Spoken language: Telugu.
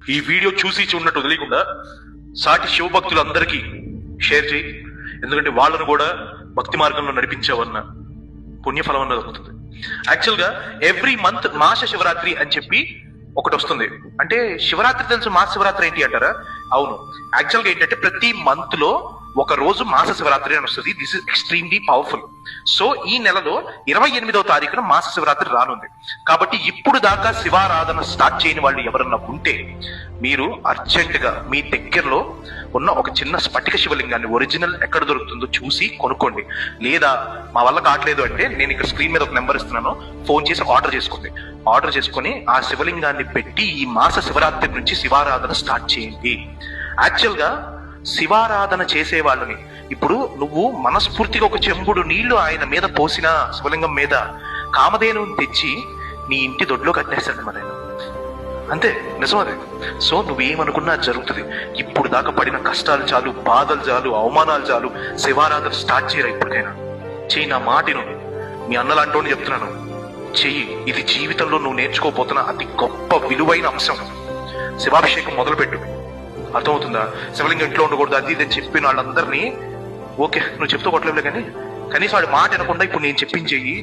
ఈ వీడియో చూసి చూడనట్టు వదిలేకుండా సాటి శివభక్తులందరికీ షేర్ చేయి. ఎందుకంటే వాళ్ళను కూడా భక్తి మార్గంలో నడిపించావన్న పుణ్యఫలం అన్నది దొరుకుతుంది. యాక్చువల్ గా ఎవ్రీ మంత్ మాస శివరాత్రి అని చెప్పి ఒకటి వస్తుంది. అంటే శివరాత్రి తెలుసు, మాస శివరాత్రి ఏంటి అంటారా? అవును, యాక్చువల్ గా ఏంటంటే ప్రతి మంత్ లో ఒక రోజు మాస శివరాత్రి అని వస్తుంది. This is extremely powerful. So ఈ నెలలో 28వ తారీఖున మాస శివరాత్రి రానుంది. కాబట్టి ఇప్పుడు దాకా శివారాధన స్టార్ట్ చేయని వాళ్ళు ఎవరన్నా ఉంటే మీరు అర్జెంట్ గా మీ దగ్గరలో ఉన్న ఒక చిన్న స్ఫటిక శివలింగాన్ని ఒరిజినల్ ఎక్కడ దొరుకుతుందో చూసి కొనుక్కోండి. లేదా మా వల్ల కావట్లేదు అంటే నేను ఇక్కడ స్క్రీన్ మీద ఒక నెంబర్ ఇస్తున్నాను, ఫోన్ చేసి ఆర్డర్ చేసుకోండి. ఆర్డర్ చేసుకుని ఆ శివలింగాన్ని పెట్టి ఈ మాస శివరాత్రి నుంచి శివారాధన స్టార్ట్ చేయండి. యాక్చువల్ గా శివారాధన చేసే వాళ్ళని ఇప్పుడు నువ్వు మనస్ఫూర్తిగా ఒక చెంబుడు నీళ్లు ఆయన మీద పోసిన శివలింగం మీద కామధేనుని తెచ్చి నీ ఇంటి దొడ్లో కట్టేస్తాడు మరి ఆయన. అంతే, నిజం అదే. సో నువ్వేమనుకున్నా జరుగుతుంది. ఇప్పుడు దాకా పడిన కష్టాలు చాలు, బాధలు చాలు, అవమానాలు చాలు. శివారాధన స్టార్ట్ చేయరా ఇప్పటికైనా. చెయ్యి, నా మాటను మీ అన్నలాంటోని చెప్తున్నాను, చెయ్యి. ఇది జీవితంలో నువ్వు నేర్చుకోపోతున్న అతి గొప్ప విలువైన అంశం. శివాభిషేకం మొదలుపెట్టు. అర్థమవుతుందా? శివలింగం ఇంట్లో ఉండకూడదు అది ఇది చెప్పిన వాళ్ళందరినీ ఓకే నువ్వు చెప్తూ కొట్టలేవులే, కానీ కనీసం వాడి మాట వినకుండా ఇప్పుడు నేను చెప్పించేయి.